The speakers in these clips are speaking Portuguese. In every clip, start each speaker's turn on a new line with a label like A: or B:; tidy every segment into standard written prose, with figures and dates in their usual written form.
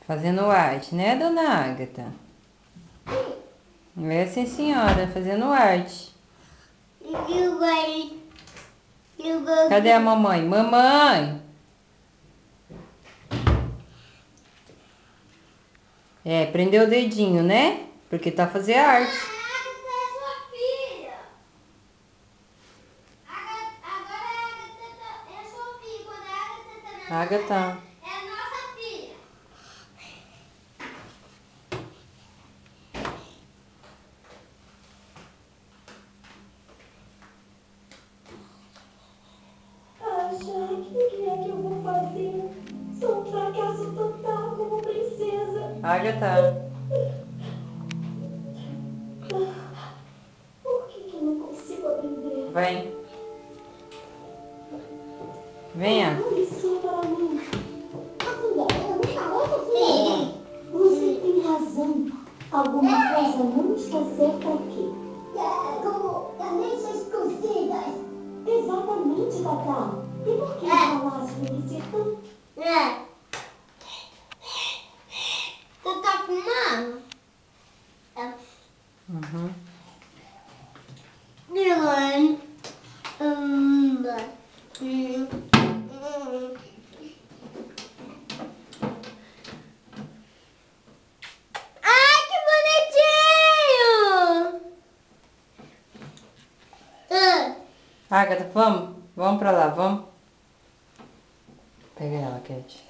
A: Fazendo arte, né, dona Ágata? É, sim, senhora, fazendo arte. Cadê a mamãe? Mamãe! É, prendeu o dedinho, né? Porque tá fazendo arte. Ágata.
B: É a nossa filha.
C: Ah, Jaque, o que é que eu vou fazer? Sou um fracasso total como princesa.
A: Ágata.
C: Por que eu não consigo aprender?
A: Vem. Venha.
C: Olhe só para mim. Você tem razão. Alguma coisa não está certa aqui. Como ameixas cozidas. Exatamente, Cacau. E por que o palácio tem que ser tão...
B: Tu tá fumando?
A: Uhum.
B: Ai, que bonitinho!
A: Ágata, vamos? Vamos pra lá, vamos? Pega ela, Cat.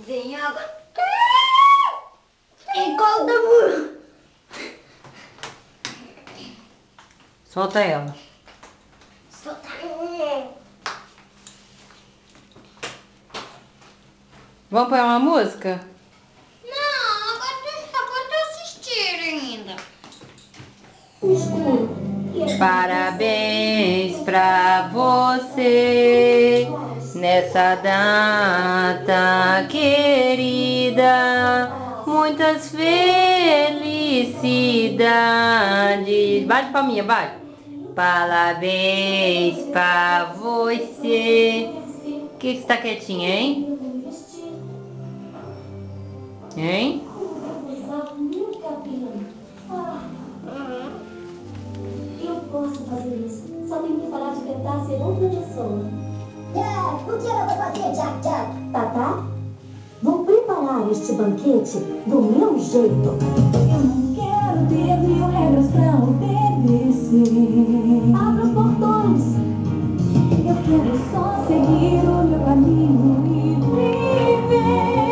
B: Vem água. Encolta muito.
A: Solta ela.
B: Solta.
A: Vamos pôr uma música?
B: Não, agora tô assistindo ainda.
C: O escuro.
A: Parabéns pra você nessa data querida. Muitas felicidades. Bate palminha, bate. Parabéns pra você. Por que você tá quietinha, hein? Hein?
C: Meu cabelo. Eu posso fazer isso. Só tenho que parar de tentar ser outra pessoa. O que ela vai fazer, Jack Jack? Tatá? Vou preparar este banquete do meu jeito. Eu não quero ter 1000 regras pra obedecer. Abra os portões. Eu quero só seguir o meu caminho e viver.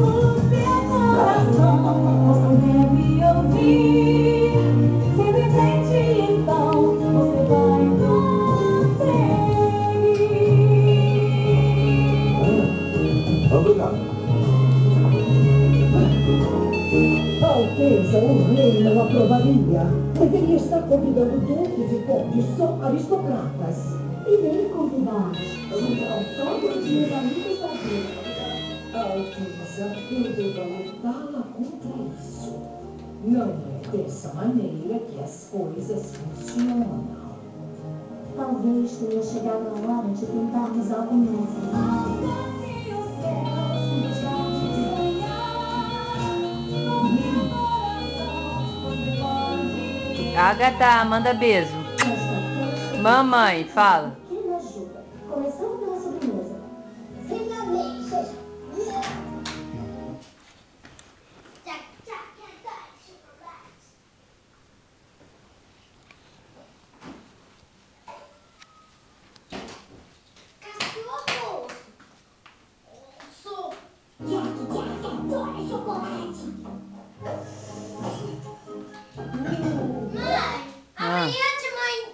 C: O seu coração você deve ouvir. Siga em frente, então você vai conseguir.
D: Obrigado. Alteza, o rei não aprovaria. Deveria estar convidando duques e condes, só aristocratas.
C: Irei convidar todos os meus amigos da vida.
D: Alteza, eu devo lutá-la contra isso. Não é dessa maneira que as coisas funcionam.
C: Talvez tenha chegado a hora de tentarmos algo novo.
A: Ágata, manda beijo. Mamãe, fala.
C: Pequena ajuda. Começando pela sobremesa. Sem ameixas.
B: Jack, Jack, chocolate. Cachorro. Sou.
C: Jack, Jack, adora chocolate.
B: Mãe, amanhã de manhã.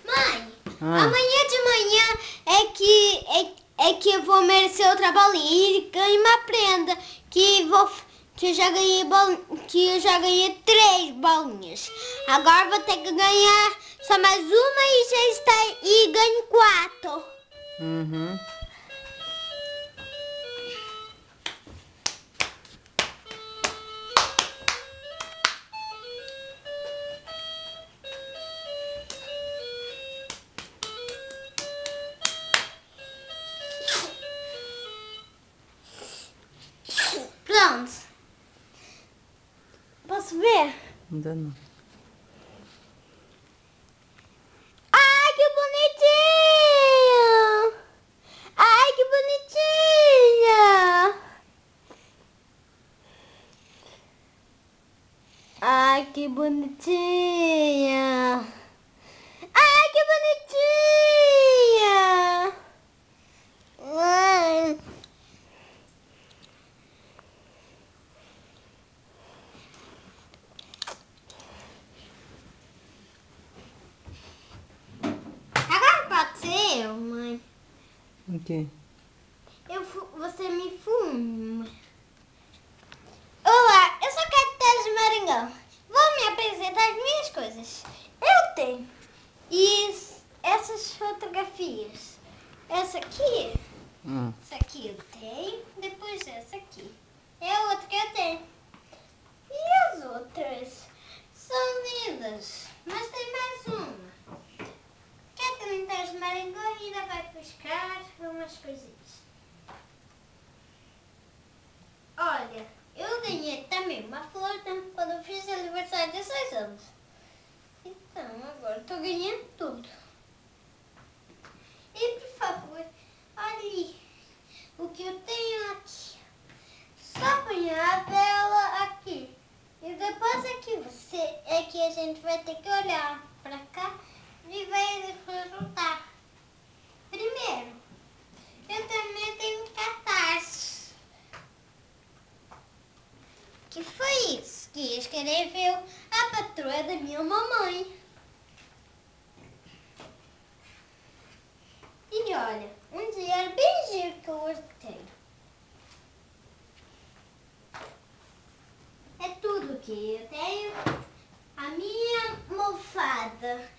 B: Mãe,
A: Ah.
B: amanhã de manhã é que eu vou merecer outra bolinha e ganho uma prenda que eu já ganhei que eu já ganhei 3 bolinhas. Agora vou ter que ganhar só mais uma e já está e ganho 4.
A: Uhum.
B: Posso ver?
A: Ainda não.
B: Ai, que bonitinho! Ai, que bonitinho! Ai, que bonitinha! Ai, que bonitinha! Ai. Agora pode ser eu, mãe.
A: O quê?
B: Você me fuma. Olá, eu sou Caetano de Maringão. Vou me apresentar as minhas coisas. Eu tenho essas fotografias. Essa aqui, essa aqui eu tenho. Depois essa aqui. É outra que eu tenho. E as outras são lindas. Mas tem mais uma. Caetano de Maringão ainda vai buscar umas coisinhas. Olha, eu ganhei também uma flor quando eu fiz aniversário de 16 anos. Então, agora eu tô ganhando tudo. E, por favor, olhe o que eu tenho aqui. Só põe a vela aqui. E depois aqui é que a gente vai ter que olhar pra cá e vai desfrutar. Primeiro, eu também tenho cartaz. Que foi isso que escreveu a patroa da minha mamãe. E olha, um dia bem giro que eu gostei. É tudo que eu tenho. A minha almofada,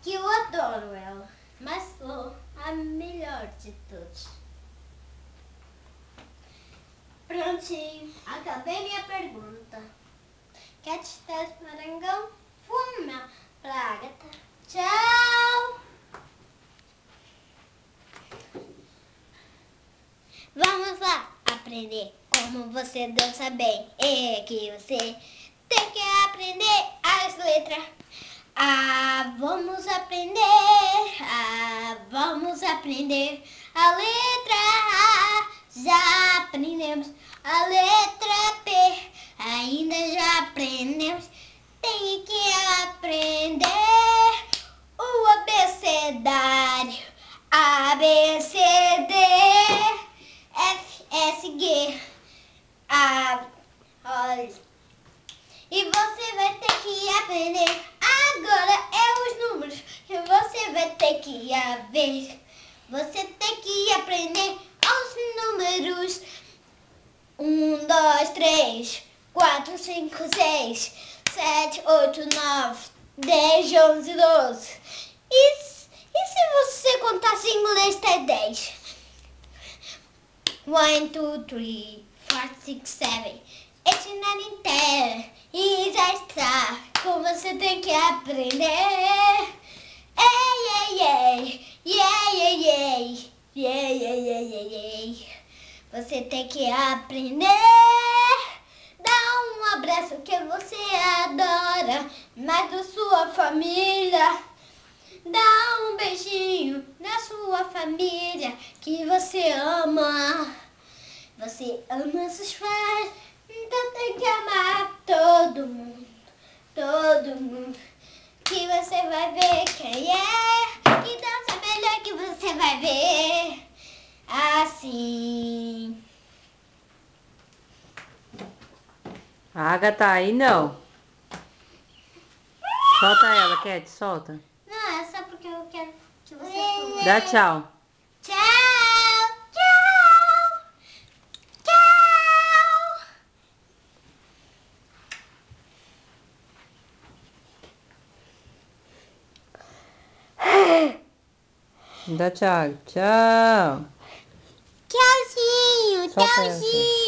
B: que eu adoro ela, mas sou a melhor de todos. Prontinho, acabei minha pergunta. Quer testar esse Maringão? Fuma pra Agatha. Tchau! Vamos lá aprender como você dança bem. É que você tem que aprender as letras. Vamos aprender. Vamos aprender a letra A. Já aprendemos a letra P. Ainda já aprendemos. Tem que aprender o abecedário. A, B, C, D, F, S, G, A, olha. E você vai ter que aprender agora os números que você vai ter que ver. Você tem que aprender os números 1, 2, 3, 4, 5, 6, 7, 8, 9, 10, 11, 12. E se você contasse em inglês até 10? 1, 2, 3, 4, 5, 7, 8, 9, 10. E já está. Como você tem que aprender. Ei, ei, ei. Yeah, yeah, yeah. Yeah, yeah, yeah, yeah, yeah. Você tem que aprender. Dá um abraço que você adora, mais da sua família. Dá um beijinho na sua família que você ama. Você ama seus pais, então tem que amar todo mundo. Todo mundo. Que você vai ver quem é. Que dança melhor que você vai ver. Assim.
A: A Agatha tá aí, não. Solta ela, Cat, solta.
B: Não, é só porque eu quero que você fume.
A: Dá tchau.
B: Tchau. Tchau. Tchau.
A: Dá tchau. Tchau.
B: Tchauzinho.
A: Solta ela,
B: Tchauzinho.